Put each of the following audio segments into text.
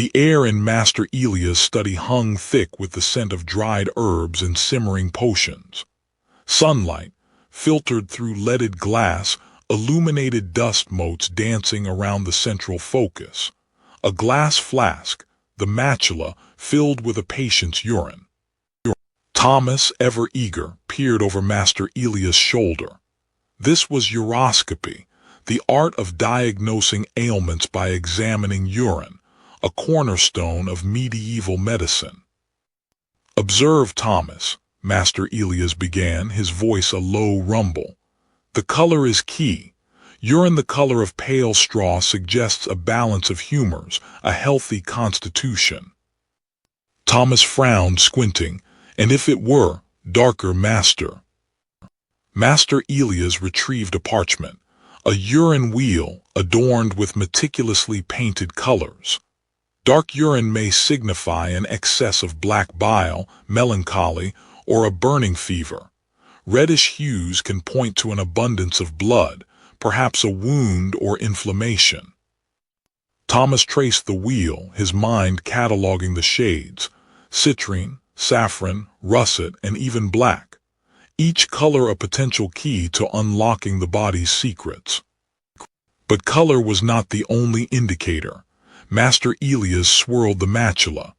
The air in Master Elia's study hung thick with the scent of dried herbs and simmering potions. Sunlight, filtered through leaded glass, illuminated dust motes dancing around the central focus. A glass flask, the matula, filled with a patient's urine. Thomas, ever eager, peered over Master Elia's shoulder. This was uroscopy, the art of diagnosing ailments by examining urine, a cornerstone of medieval medicine. "Observe, Thomas," Master Elias began, his voice a low rumble. "The color is key. Urine the color of pale straw suggests a balance of humors, a healthy constitution." Thomas frowned, squinting. "And if it were darker, Master?" Master Elias retrieved a parchment, a urine wheel adorned with meticulously painted colors. Dark urine may signify an excess of black bile, melancholy, or a burning fever. Reddish hues can point to an abundance of blood, perhaps a wound or inflammation. Thomas traced the wheel, his mind cataloging the shades: citrine, saffron, russet, and even black. Each color a potential key to unlocking the body's secrets. But color was not the only indicator. Master Elias swirled the matula.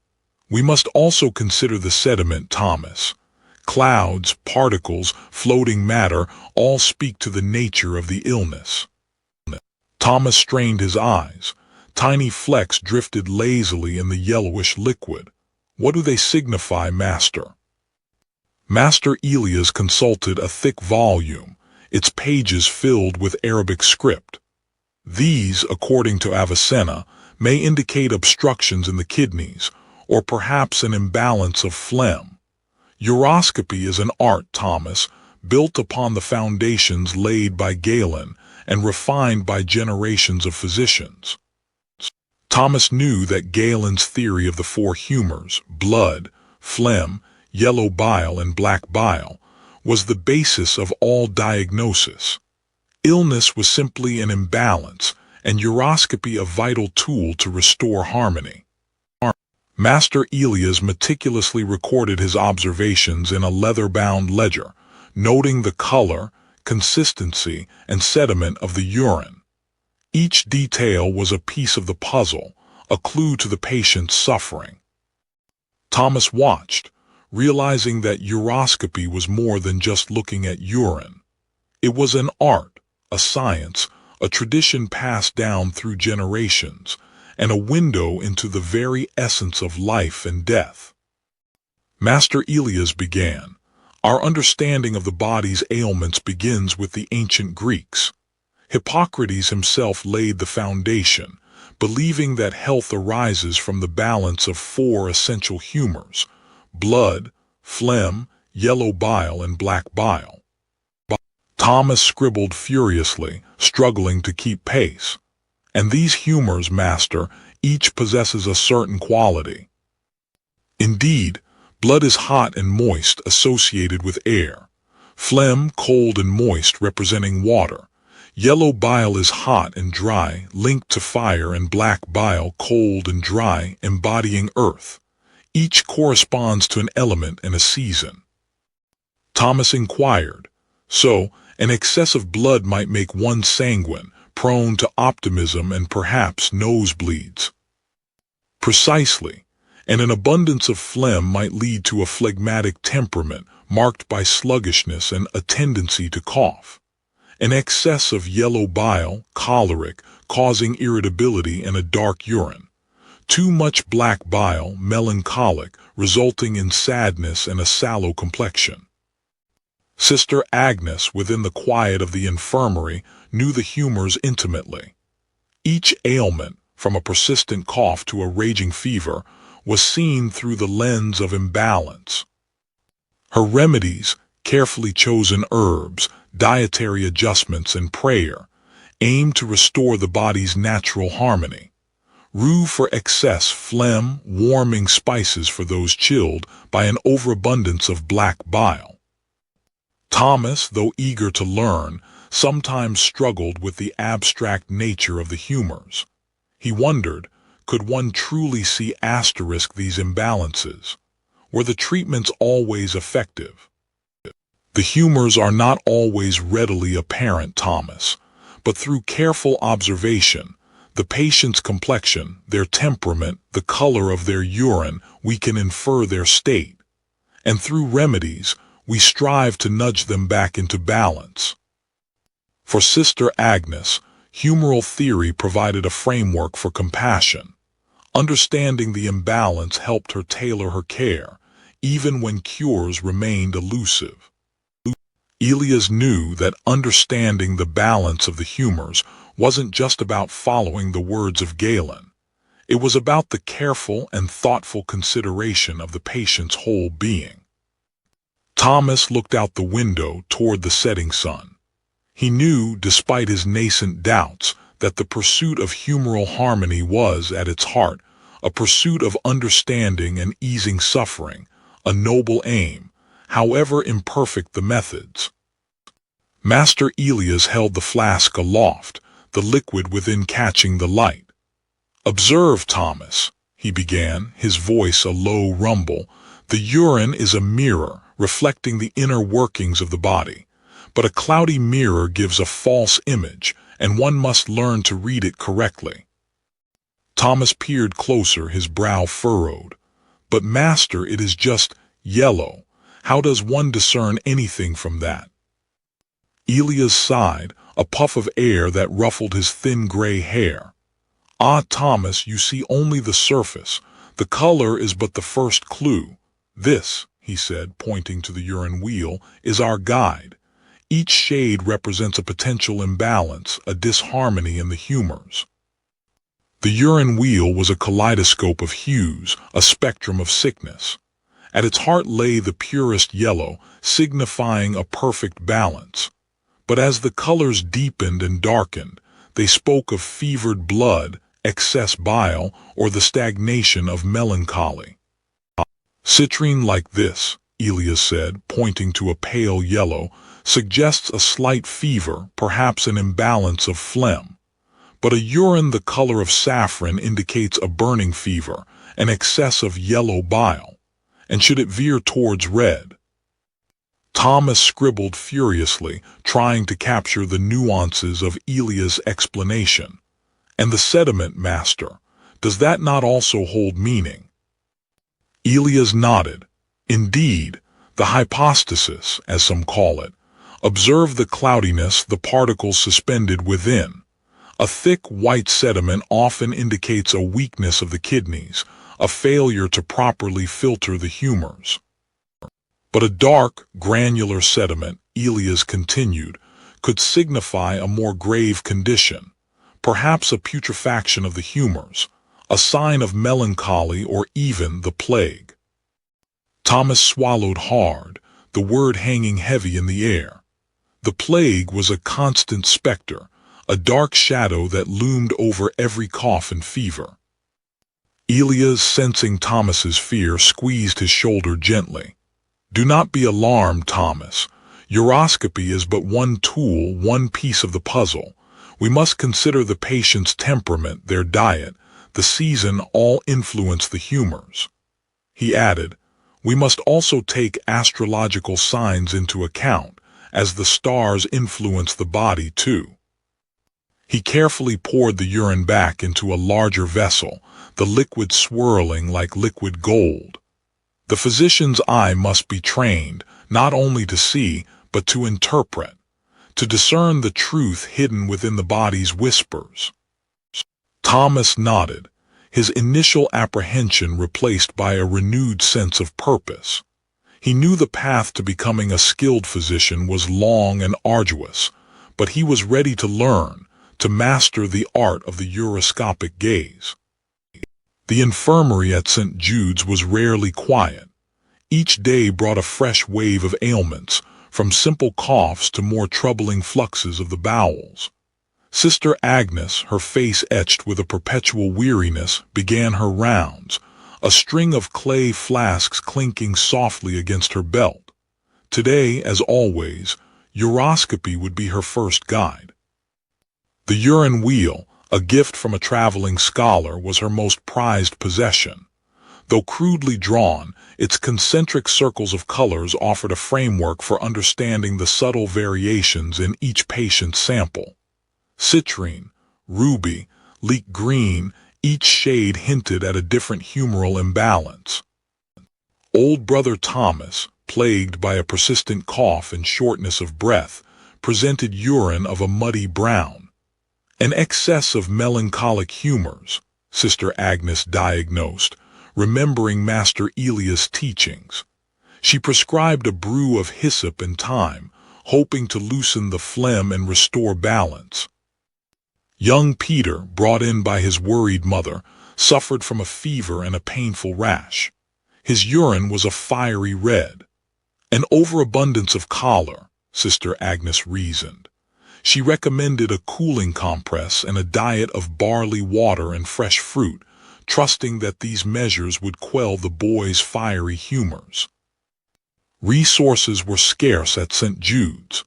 "We must also consider the sediment, Thomas. Clouds, particles, floating matter all speak to the nature of the illness." Thomas strained his eyes. Tiny flecks drifted lazily in the yellowish liquid. "What do they signify, Master?" Master Elias consulted a thick volume, its pages filled with Arabic script. "These, according to Avicenna, may indicate obstructions in the kidneys, or perhaps an imbalance of phlegm. Uroscopy is an art, Thomas, built upon the foundations laid by Galen and refined by generations of physicians." Thomas knew that Galen's theory of the four humors, blood, phlegm, yellow bile, and black bile, was the basis of all diagnosis. Illness was simply an imbalance, and uroscopy a vital tool to restore harmony. Master Elias meticulously recorded his observations in a leather-bound ledger, noting the color, consistency, and sediment of the urine. Each detail was a piece of the puzzle, a clue to the patient's suffering. Thomas watched, realizing that uroscopy was more than just looking at urine. It was an art, a science, a tradition passed down through generations, and a window into the very essence of life and death. Master Elias began, "Our understanding of the body's ailments begins with the ancient Greeks. Hippocrates himself laid the foundation, believing that health arises from the balance of four essential humors: blood, phlegm, yellow bile, and black bile." Thomas scribbled furiously, struggling to keep pace. "And these humors, Master, each possesses a certain quality. Indeed, blood is hot and moist, associated with air. Phlegm, cold and moist, representing water. Yellow bile is hot and dry, linked to fire, and black bile, cold and dry, embodying earth. Each corresponds to an element and a season." Thomas inquired, "So, an excess of blood might make one sanguine, prone to optimism and perhaps nosebleeds?" "Precisely, and an abundance of phlegm might lead to a phlegmatic temperament marked by sluggishness and a tendency to cough. An excess of yellow bile, choleric, causing irritability and a dark urine. Too much black bile, melancholic, resulting in sadness and a sallow complexion." Sister Agnes, within the quiet of the infirmary, knew the humors intimately. Each ailment, from a persistent cough to a raging fever, was seen through the lens of imbalance. Her remedies, carefully chosen herbs, dietary adjustments, and prayer, aimed to restore the body's natural harmony. Rue for excess, phlegm, warming spices for those chilled by an overabundance of black bile. Thomas, though eager to learn, sometimes struggled with the abstract nature of the humors. He wondered, could one truly see asterisk these imbalances? Were the treatments always effective? The humors are not always readily apparent, Thomas, but through careful observation, the patient's complexion, their temperament, the color of their urine, we can infer their state. And through remedies, we strive to nudge them back into balance. For Sister Agnes, humoral theory provided a framework for compassion. Understanding the imbalance helped her tailor her care, even when cures remained elusive. Elias knew that understanding the balance of the humors wasn't just about following the words of Galen. It was about the careful and thoughtful consideration of the patient's whole being. Thomas looked out the window toward the setting sun. He knew, despite his nascent doubts, that the pursuit of humoral harmony was, at its heart, a pursuit of understanding and easing suffering, a noble aim, however imperfect the methods. Master Elias held the flask aloft, the liquid within catching the light. "Observe, Thomas," he began, his voice a low rumble. "The urine is a mirror, reflecting the inner workings of the body. But a cloudy mirror gives a false image, and one must learn to read it correctly." Thomas peered closer, his brow furrowed. "But Master, it is just yellow. How does one discern anything from that?" Elias sighed, a puff of air that ruffled his thin gray hair. "Ah, Thomas, you see only the surface. The color is but the first clue. This," he said, pointing to the urine wheel, "is our guide. Each shade represents a potential imbalance, a disharmony in the humors." The urine wheel was a kaleidoscope of hues, a spectrum of sickness. At its heart lay the purest yellow, signifying a perfect balance. But as the colors deepened and darkened, they spoke of fevered blood, excess bile, or the stagnation of melancholy. "Citrine like this," Elias said, pointing to a pale yellow, "suggests a slight fever, perhaps an imbalance of phlegm. But a urine the color of saffron indicates a burning fever, an excess of yellow bile. And should it veer towards red?" Thomas scribbled furiously, trying to capture the nuances of Elias' explanation. "And the sediment, Master, does that not also hold meaning?" Elias nodded. "Indeed, the hypostasis, as some call it. Observe the cloudiness, the particles suspended within. A thick white sediment often indicates a weakness of the kidneys, a failure to properly filter the humors. But a dark, granular sediment," Elias continued, "could signify a more grave condition, perhaps a putrefaction of the humors, a sign of melancholy or even the plague." Thomas swallowed hard, the word hanging heavy in the air. The plague was a constant specter, a dark shadow that loomed over every cough and fever. Elias, sensing Thomas's fear, squeezed his shoulder gently. "Do not be alarmed, Thomas. Uroscopy is but one tool, one piece of the puzzle. We must consider the patient's temperament, their diet, the season all influence the humors." He added, "We must also take astrological signs into account, as the stars influence the body too." He carefully poured the urine back into a larger vessel, the liquid swirling like liquid gold. The physician's eye must be trained, not only to see, but to interpret, to discern the truth hidden within the body's whispers. Thomas nodded, his initial apprehension replaced by a renewed sense of purpose. He knew the path to becoming a skilled physician was long and arduous, but he was ready to learn, to master the art of the uroscopic gaze. The infirmary at St. Jude's was rarely quiet. Each day brought a fresh wave of ailments, from simple coughs to more troubling fluxes of the bowels. Sister Agnes, her face etched with a perpetual weariness, began her rounds, a string of clay flasks clinking softly against her belt. Today, as always, uroscopy would be her first guide. The urine wheel, A gift from a traveling scholar was her most prized possession. Though crudely drawn, its concentric circles of colors offered a framework for understanding the subtle variations in each patient's sample. Citrine, ruby, leek green, each shade hinted at a different humoral imbalance. Old Brother Thomas, plagued by a persistent cough and shortness of breath, presented urine of a muddy brown. An excess of melancholic humors, Sister Agnes diagnosed, remembering Master Elia's teachings. She prescribed a brew of hyssop and thyme, hoping to loosen the phlegm and restore balance. Young Peter, brought in by his worried mother, suffered from a fever and a painful rash. His urine was a fiery red. An overabundance of choler, Sister Agnes reasoned. She recommended a cooling compress and a diet of barley water and fresh fruit, trusting that these measures would quell the boy's fiery humors. Resources were scarce at St. Jude's.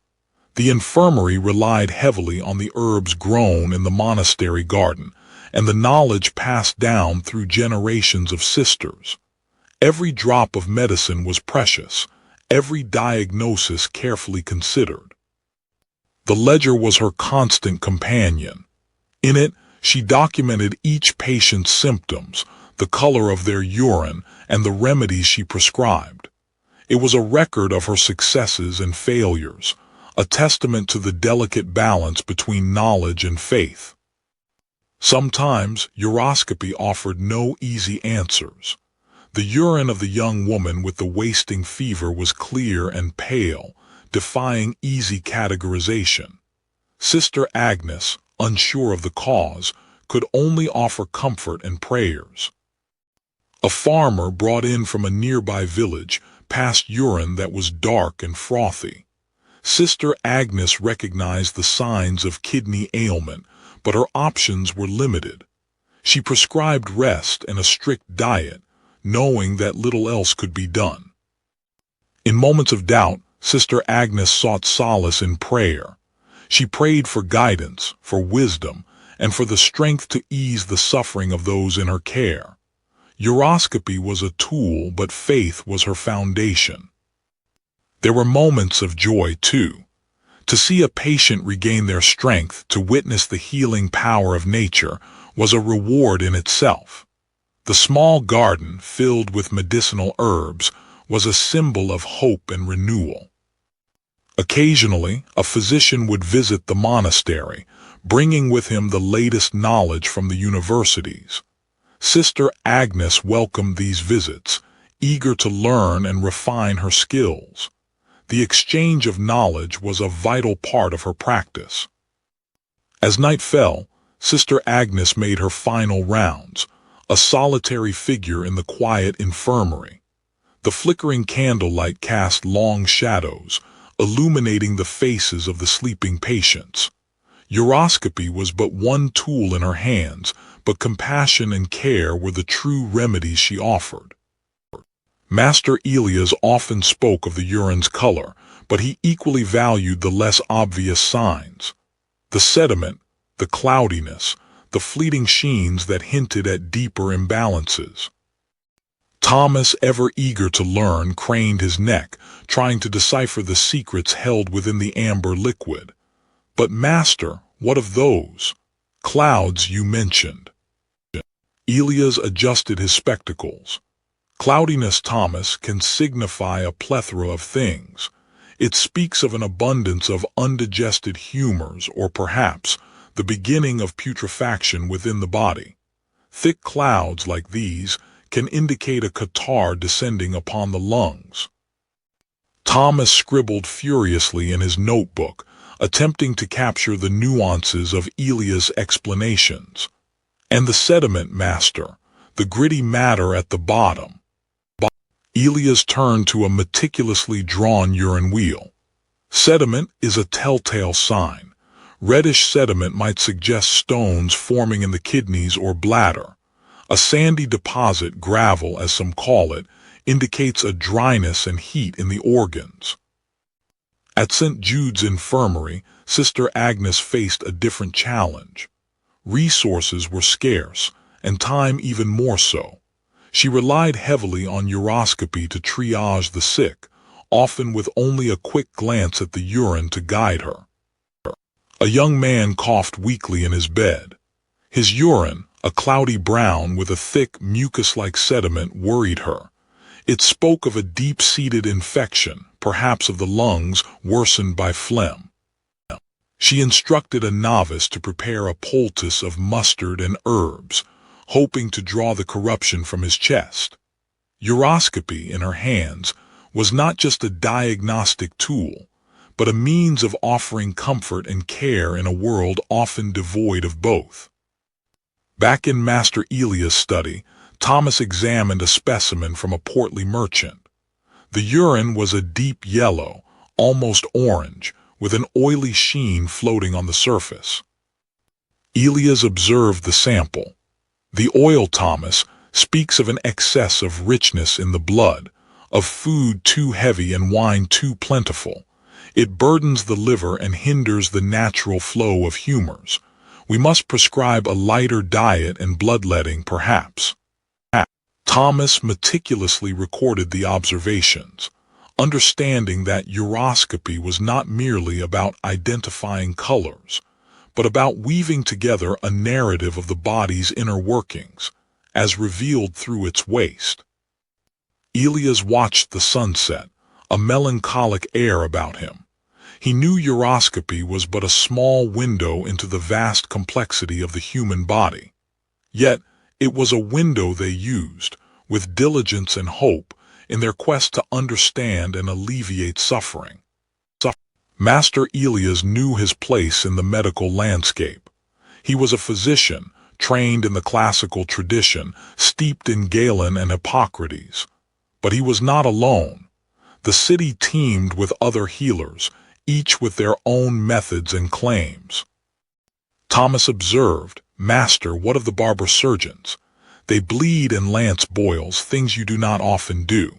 The infirmary relied heavily on the herbs grown in the monastery garden and the knowledge passed down through generations of sisters. Every drop of medicine was precious, every diagnosis carefully considered. The ledger was her constant companion. In it, she documented each patient's symptoms, the color of their urine, and the remedies she prescribed. It was a record of her successes and failures, a testament to the delicate balance between knowledge and faith. Sometimes, uroscopy offered no easy answers. The urine of the young woman with the wasting fever was clear and pale, defying easy categorization. Sister Agnes, unsure of the cause, could only offer comfort and prayers. A farmer brought in from a nearby village passed urine that was dark and frothy. Sister Agnes recognized the signs of kidney ailment, but her options were limited. She prescribed rest and a strict diet, knowing that little else could be done. In moments of doubt, Sister Agnes sought solace in prayer. She prayed for guidance, for wisdom, and for the strength to ease the suffering of those in her care. Uroscopy was a tool, but faith was her foundation. There were moments of joy, too. To see a patient regain their strength, to witness the healing power of nature, was a reward in itself. The small garden, filled with medicinal herbs, was a symbol of hope and renewal. Occasionally, a physician would visit the monastery, bringing with him the latest knowledge from the universities. Sister Agnes welcomed these visits, eager to learn and refine her skills. The exchange of knowledge was a vital part of her practice. As night fell, Sister Agnes made her final rounds, a solitary figure in the quiet infirmary. The flickering candlelight cast long shadows, illuminating the faces of the sleeping patients. Uroscopy was but one tool in her hands, but compassion and care were the true remedies she offered. Master Elias often spoke of the urine's color, but he equally valued the less obvious signs. The sediment, the cloudiness, the fleeting sheens that hinted at deeper imbalances. Thomas, ever eager to learn, craned his neck, trying to decipher the secrets held within the amber liquid. But Master, what of those clouds you mentioned? Elias adjusted his spectacles. Cloudiness, Thomas, can signify a plethora of things. It speaks of an abundance of undigested humors, or perhaps the beginning of putrefaction within the body. Thick clouds like these can indicate a catarrh descending upon the lungs. Thomas scribbled furiously in his notebook, attempting to capture the nuances of Elias' explanations. And the sediment, Master, the gritty matter at the bottom. Elias turned to a meticulously drawn urine wheel. Sediment is a telltale sign. Reddish sediment might suggest stones forming in the kidneys or bladder. A sandy deposit, gravel as some call it, indicates a dryness and heat in the organs. At St. Jude's Infirmary, Sister Agnes faced a different challenge. Resources were scarce, and time even more so. She relied heavily on uroscopy to triage the sick, often with only a quick glance at the urine to guide her. A young man coughed weakly in his bed. His urine, a cloudy brown with a thick, mucus-like sediment, worried her. It spoke of a deep-seated infection, perhaps of the lungs, worsened by phlegm. She instructed a novice to prepare a poultice of mustard and herbs, hoping to draw the corruption from his chest. Uroscopy, in her hands, was not just a diagnostic tool, but a means of offering comfort and care in a world often devoid of both. Back in Master Elia's study, Thomas examined a specimen from a portly merchant. The urine was a deep yellow, almost orange, with an oily sheen floating on the surface. Elias observed the sample. The oil, Thomas, speaks of an excess of richness in the blood, of food too heavy and wine too plentiful. It burdens the liver and hinders the natural flow of humors. We must prescribe a lighter diet and bloodletting, perhaps. Thomas meticulously recorded the observations, understanding that uroscopy was not merely about identifying colors, but about weaving together a narrative of the body's inner workings, as revealed through its waste. Elias watched the sunset, a melancholic air about him. He knew uroscopy was but a small window into the vast complexity of the human body. Yet, it was a window they used, with diligence and hope, in their quest to understand and alleviate suffering. Master Elias knew his place in the medical landscape. He was a physician, trained in the classical tradition, steeped in Galen and Hippocrates. But he was not alone. The city teemed with other healers, each with their own methods and claims. Thomas observed, "Master, what of the barber surgeons? They bleed and lance boils, things you do not often do."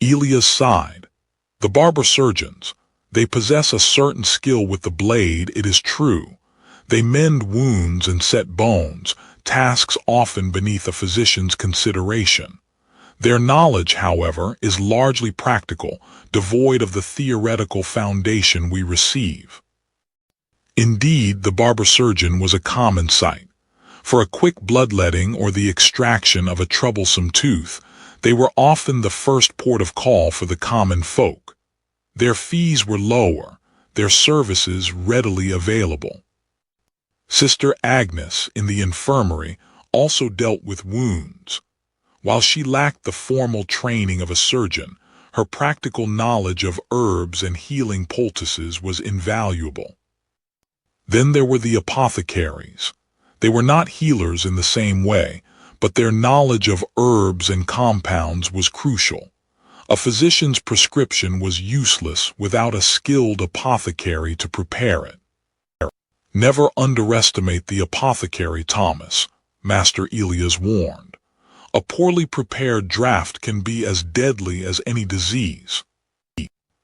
Elias sighed. "The barber surgeons, they possess a certain skill with the blade, it is true. They mend wounds and set bones, tasks often beneath a physician's consideration. Their knowledge, however, is largely practical, devoid of the theoretical foundation we receive." Indeed, the barber surgeon was a common sight. For a quick bloodletting or the extraction of a troublesome tooth, they were often the first port of call for the common folk. Their fees were lower, their services readily available. Sister Agnes, in the infirmary, also dealt with wounds. While she lacked the formal training of a surgeon, her practical knowledge of herbs and healing poultices was invaluable. Then there were the apothecaries. They were not healers in the same way, but their knowledge of herbs and compounds was crucial. A physician's prescription was useless without a skilled apothecary to prepare it. "Never underestimate the apothecary, Thomas," Master Elias warned. "A poorly prepared draught can be as deadly as any disease."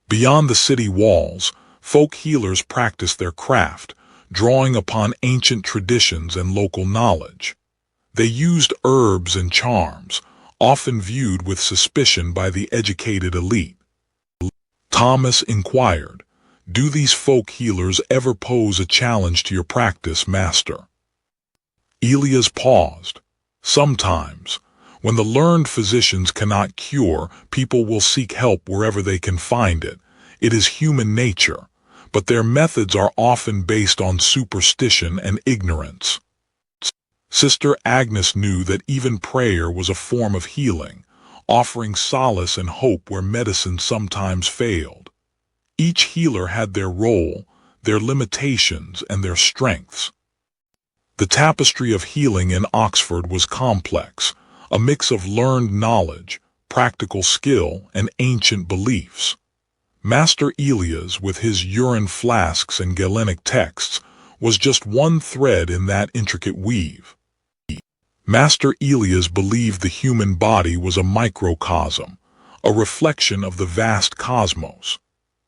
Beyond the city walls, folk healers practiced their craft, drawing upon ancient traditions and local knowledge. They used herbs and charms, often viewed with suspicion by the educated elite. Thomas inquired, "Do these folk healers ever pose a challenge to your practice, Master?" Elias paused. "Sometimes. When the learned physicians cannot cure, people will seek help wherever they can find it. It is human nature, but their methods are often based on superstition and ignorance." Sister Agnes knew that even prayer was a form of healing, offering solace and hope where medicine sometimes failed. Each healer had their role, their limitations, and their strengths. The tapestry of healing in Oxford was complex, a mix of learned knowledge, practical skill, and ancient beliefs. Master Elias, with his urine flasks and Galenic texts, was just one thread in that intricate weave. Master Elias believed the human body was a microcosm, a reflection of the vast cosmos.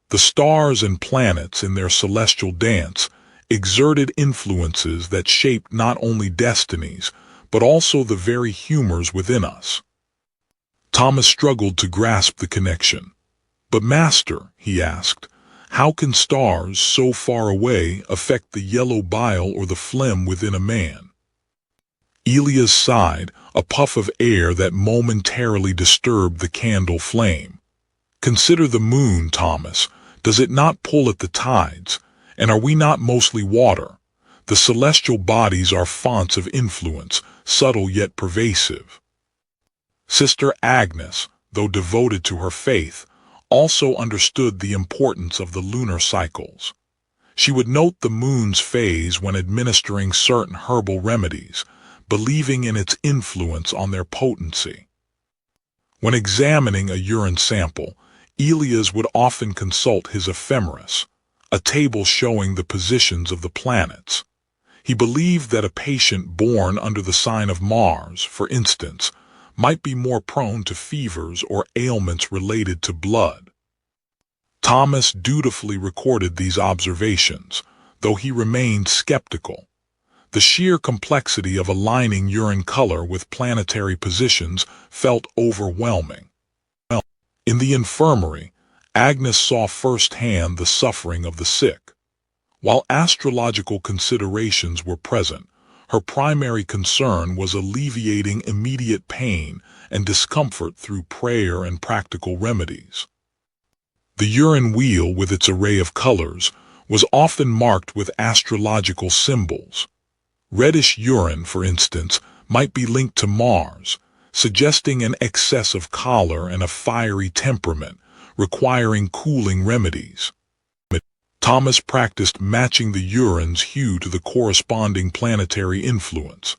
The stars and planets in their celestial dance exerted influences that shape not only destinies, but also the very humors within us. Thomas struggled to grasp the connection. "But Master," he asked, "how can stars so far away affect the yellow bile or the phlegm within a man?" Elias sighed, a puff of air that momentarily disturbed the candle flame. "Consider the moon, Thomas. Does it not pull at the tides? And are we not mostly water? The celestial bodies are fonts of influence, subtle yet pervasive." Sister Agnes, though devoted to her faith, also understood the importance of the lunar cycles. She would note the moon's phase when administering certain herbal remedies, believing in its influence on their potency. When examining a urine sample, Elias would often consult his ephemeris, a table showing the positions of the planets. He believed that a patient born under the sign of Mars, for instance, might be more prone to fevers or ailments related to blood. Thomas dutifully recorded these observations, though he remained skeptical. The sheer complexity of aligning urine color with planetary positions felt overwhelming. In the infirmary, Agnes saw firsthand the suffering of the sick. While astrological considerations were present, her primary concern was alleviating immediate pain and discomfort through prayer and practical remedies. The urine wheel, with its array of colors, was often marked with astrological symbols. Reddish urine, for instance, might be linked to Mars, suggesting an excess of choler and a fiery temperament, requiring cooling remedies. Thomas practiced matching the urine's hue to the corresponding planetary influence,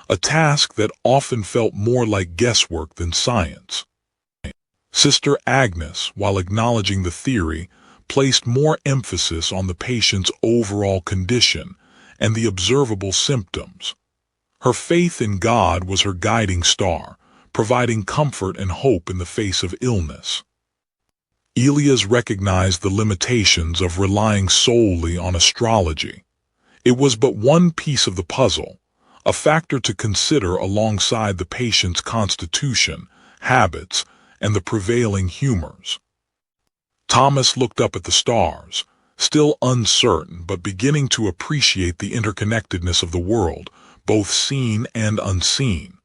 a task that often felt more like guesswork than science. Sister Agnes, while acknowledging the theory, placed more emphasis on the patient's overall condition and the observable symptoms. Her faith in God was her guiding star, providing comfort and hope in the face of illness. Elias recognized the limitations of relying solely on astrology. It was but one piece of the puzzle, a factor to consider alongside the patient's constitution, habits, and the prevailing humors. Thomas looked up at the stars, still uncertain but beginning to appreciate the interconnectedness of the world, both seen and unseen.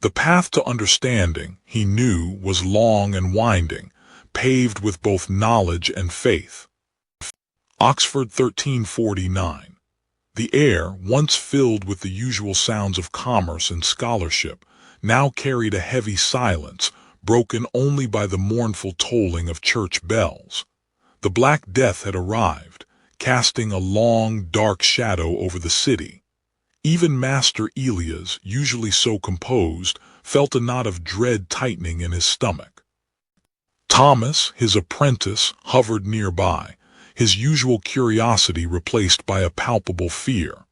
The path to understanding, he knew, was long and winding, paved with both knowledge and faith. Oxford 1349. The air, once filled with the usual sounds of commerce and scholarship, now carried a heavy silence, broken only by the mournful tolling of church bells. The Black Death had arrived, casting a long, dark shadow over the city. Even Master Elias, usually so composed, felt a knot of dread tightening in his stomach. Thomas, his apprentice, hovered nearby, his usual curiosity replaced by a palpable fear.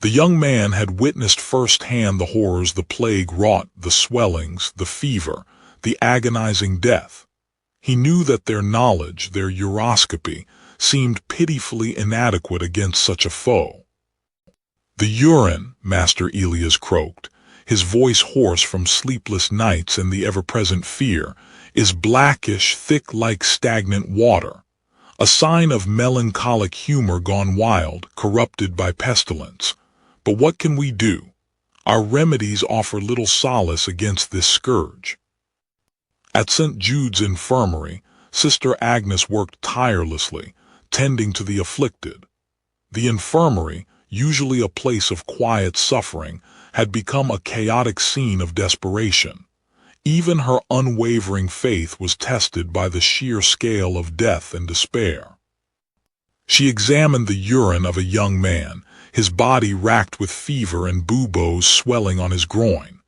The young man had witnessed firsthand the horrors the plague wrought, the swellings, the fever, the agonizing death. He knew that their knowledge, their uroscopy, seemed pitifully inadequate against such a foe. "The urine," Master Elias croaked, his voice hoarse from sleepless nights and the ever-present fear, "is blackish, thick like stagnant water, a sign of melancholic humor gone wild, corrupted by pestilence. But what can we do? Our remedies offer little solace against this scourge." At St. Jude's Infirmary, Sister Agnes worked tirelessly, tending to the afflicted. The infirmary, usually a place of quiet suffering, had become a chaotic scene of desperation. Even her unwavering faith was tested by the sheer scale of death and despair. She examined the urine of a young man, his body racked with fever and buboes swelling on his groin.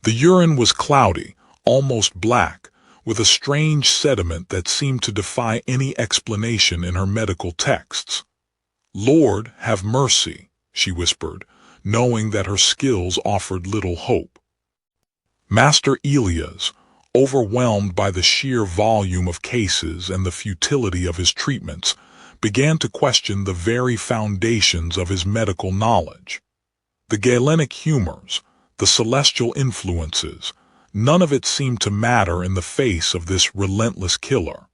The urine was cloudy, almost black, with a strange sediment that seemed to defy any explanation in her medical texts. "Lord, have mercy," she whispered, knowing that her skills offered little hope. Master Elias, overwhelmed by the sheer volume of cases and the futility of his treatments, began to question the very foundations of his medical knowledge. The Galenic humors, the celestial influences, none of it seemed to matter in the face of this relentless killer.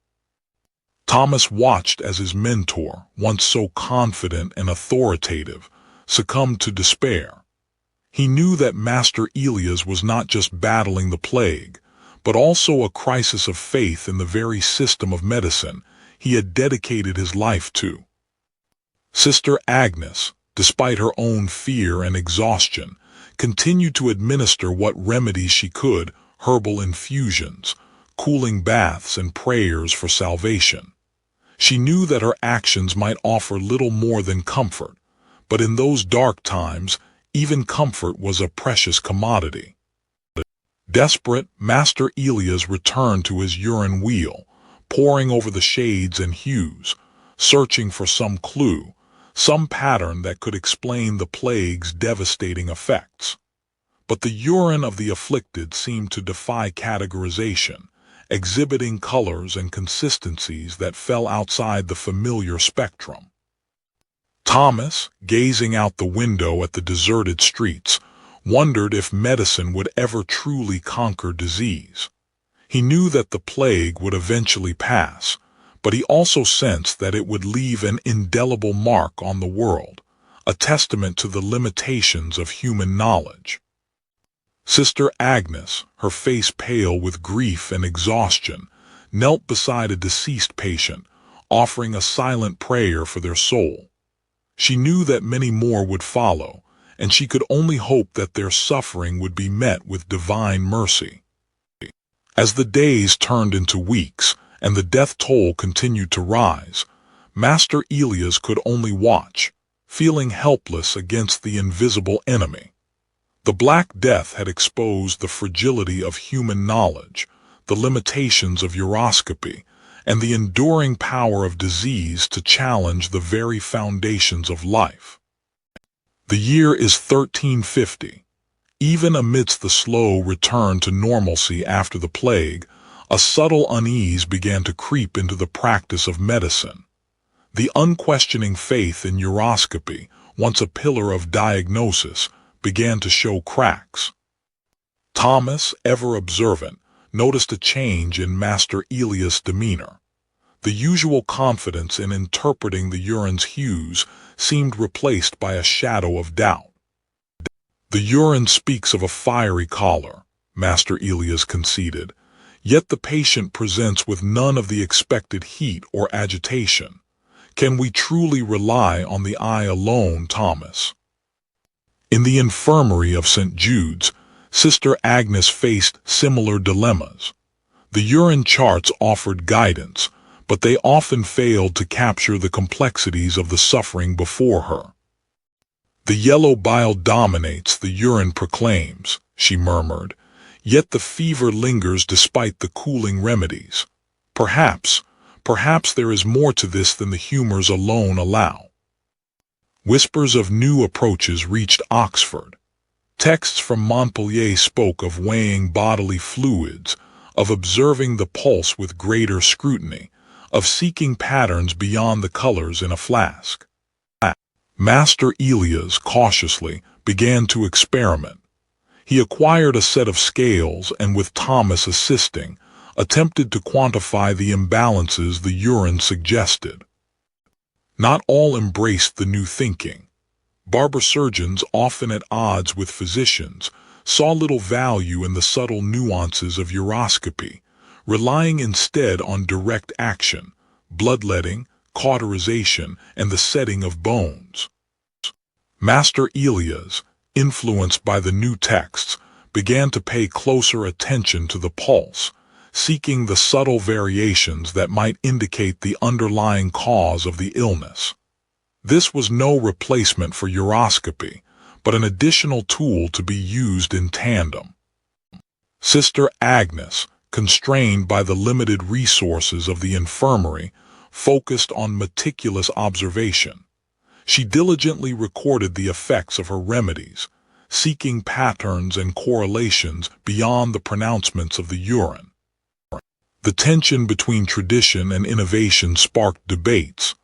Thomas watched as his mentor, once so confident and authoritative, succumbed to despair. He knew that Master Elias was not just battling the plague, but also a crisis of faith in the very system of medicine he had dedicated his life to. Sister Agnes, despite her own fear and exhaustion, continued to administer what remedies she could, herbal infusions, cooling baths, and prayers for salvation. She knew that her actions might offer little more than comfort, but in those dark times, even comfort was a precious commodity. Desperate, Master Elias returned to his urine wheel, poring over the shades and hues, searching for some clue, some pattern that could explain the plague's devastating effects. But the urine of the afflicted seemed to defy categorization, exhibiting colors and consistencies that fell outside the familiar spectrum. Thomas, gazing out the window at the deserted streets, wondered if medicine would ever truly conquer disease. He knew that the plague would eventually pass, but he also sensed that it would leave an indelible mark on the world, a testament to the limitations of human knowledge. Sister Agnes, her face pale with grief and exhaustion, knelt beside a deceased patient, offering a silent prayer for their soul. She knew that many more would follow, and she could only hope that their suffering would be met with divine mercy. As the days turned into weeks, and the death toll continued to rise, Master Elias could only watch, feeling helpless against the invisible enemy. The Black Death had exposed the fragility of human knowledge, the limitations of uroscopy, and the enduring power of disease to challenge the very foundations of life. The year is 1350. Even amidst the slow return to normalcy after the plague, a subtle unease began to creep into the practice of medicine. The unquestioning faith in uroscopy, once a pillar of diagnosis, began to show cracks. Thomas, ever observant, noticed a change in Master Elias' demeanor. The usual confidence in interpreting the urine's hues seemed replaced by a shadow of doubt. The urine speaks of a fiery color, Master Elias conceded, yet the patient presents with none of the expected heat or agitation. Can we truly rely on the eye alone, Thomas? In the infirmary of St. Jude's, Sister Agnes faced similar dilemmas. The urine charts offered guidance, but they often failed to capture the complexities of the suffering before her. The yellow bile dominates, the urine proclaims, she murmured, yet the fever lingers despite the cooling remedies. Perhaps there is more to this than the humors alone allow. Whispers of new approaches reached Oxford. Texts from Montpellier spoke of weighing bodily fluids, of observing the pulse with greater scrutiny, of seeking patterns beyond the colors in a flask. Master Elias cautiously began to experiment. He acquired a set of scales and, with Thomas assisting, attempted to quantify the imbalances the urine suggested. Not all embraced the new thinking. Barber surgeons, often at odds with physicians, saw little value in the subtle nuances of uroscopy, relying instead on direct action, bloodletting, cauterization, and the setting of bones. Master Elias, influenced by the new texts, began to pay closer attention to the pulse, seeking the subtle variations that might indicate the underlying cause of the illness. This was no replacement for uroscopy, but an additional tool to be used in tandem. Sister Agnes, constrained by the limited resources of the infirmary, focused on meticulous observation. She diligently recorded the effects of her remedies, seeking patterns and correlations beyond the pronouncements of the urine. The tension between tradition and innovation sparked debates.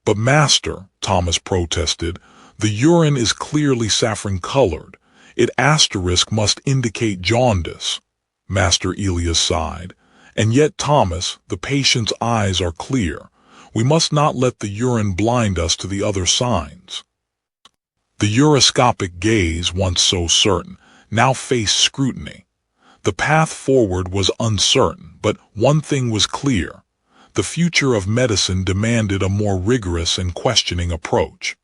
"But Master," Thomas protested, "the urine is clearly saffron-colored. It asterisk must indicate jaundice." Master Elias sighed. "And yet, Thomas, the patient's eyes are clear. We must not let the urine blind us to the other signs." The uroscopic gaze, once so certain, now faced scrutiny. The path forward was uncertain, but one thing was clear. The future of medicine demanded a more rigorous and questioning approach.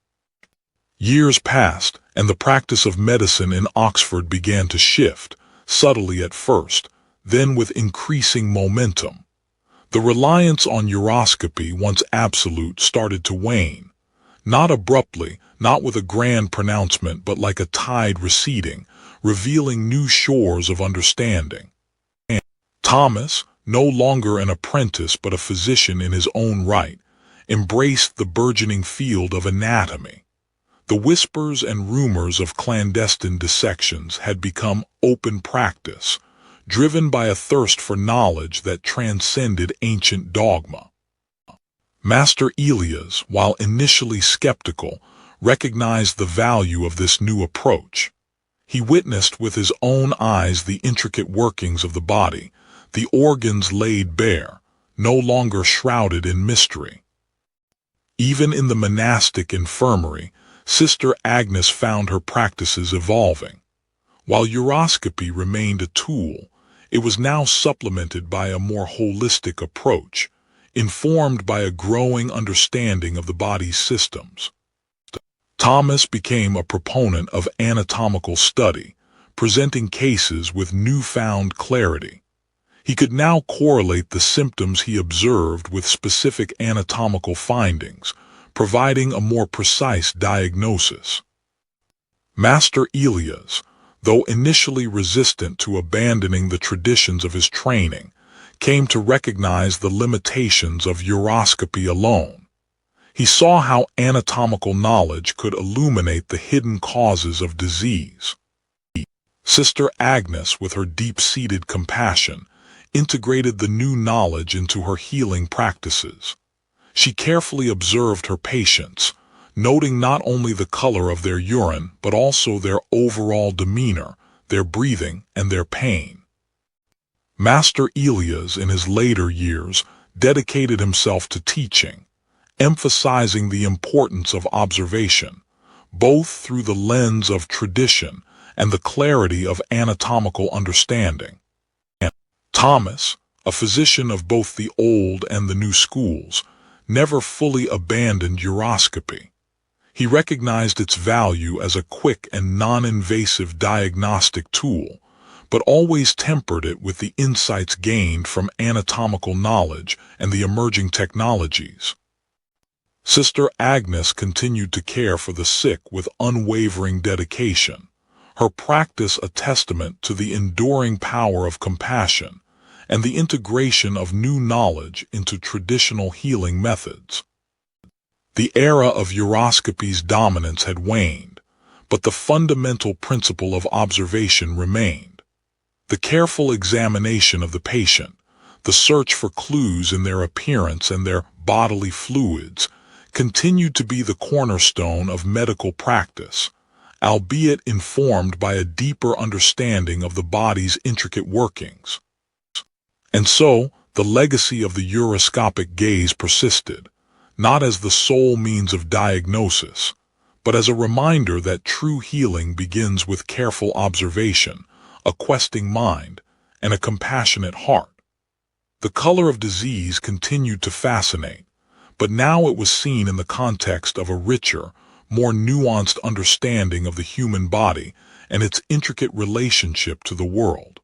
Years passed, and the practice of medicine in Oxford began to shift, subtly at first, then with increasing momentum. The reliance on uroscopy, once absolute, started to wane. Not abruptly, not with a grand pronouncement, but like a tide receding, revealing new shores of understanding. And Thomas, no longer an apprentice but a physician in his own right, embraced the burgeoning field of anatomy. The whispers and rumors of clandestine dissections had become open practice, driven by a thirst for knowledge that transcended ancient dogma. Master Elias, while initially skeptical, recognized the value of this new approach. He witnessed with his own eyes the intricate workings of the body, the organs laid bare, no longer shrouded in mystery. Even in the monastic infirmary, Sister Agnes found her practices evolving. While uroscopy remained a tool, it was now supplemented by a more holistic approach, informed by a growing understanding of the body's systems. Thomas became a proponent of anatomical study, presenting cases with newfound clarity. He could now correlate the symptoms he observed with specific anatomical findings, providing a more precise diagnosis. Master Elias, though initially resistant to abandoning the traditions of his training, came to recognize the limitations of uroscopy alone. He saw how anatomical knowledge could illuminate the hidden causes of disease. Sister Agnes, with her deep-seated compassion, integrated the new knowledge into her healing practices. She carefully observed her patients, noting not only the color of their urine, but also their overall demeanor, their breathing, and their pain. Master Elias, in his later years, dedicated himself to teaching, emphasizing the importance of observation, both through the lens of tradition and the clarity of anatomical understanding. And Thomas, a physician of both the old and the new schools, never fully abandoned uroscopy. He recognized its value as a quick and non-invasive diagnostic tool, but always tempered it with the insights gained from anatomical knowledge and the emerging technologies. Sister Agnes continued to care for the sick with unwavering dedication, her practice a testament to the enduring power of compassion and the integration of new knowledge into traditional healing methods. The era of uroscopy's dominance had waned, but the fundamental principle of observation remained. The careful examination of the patient, the search for clues in their appearance and their bodily fluids, continued to be the cornerstone of medical practice, albeit informed by a deeper understanding of the body's intricate workings. And so, the legacy of the uroscopic gaze persisted, not as the sole means of diagnosis, but as a reminder that true healing begins with careful observation, a questing mind, and a compassionate heart. The color of disease continued to fascinate, but now it was seen in the context of a richer, more nuanced understanding of the human body and its intricate relationship to the world.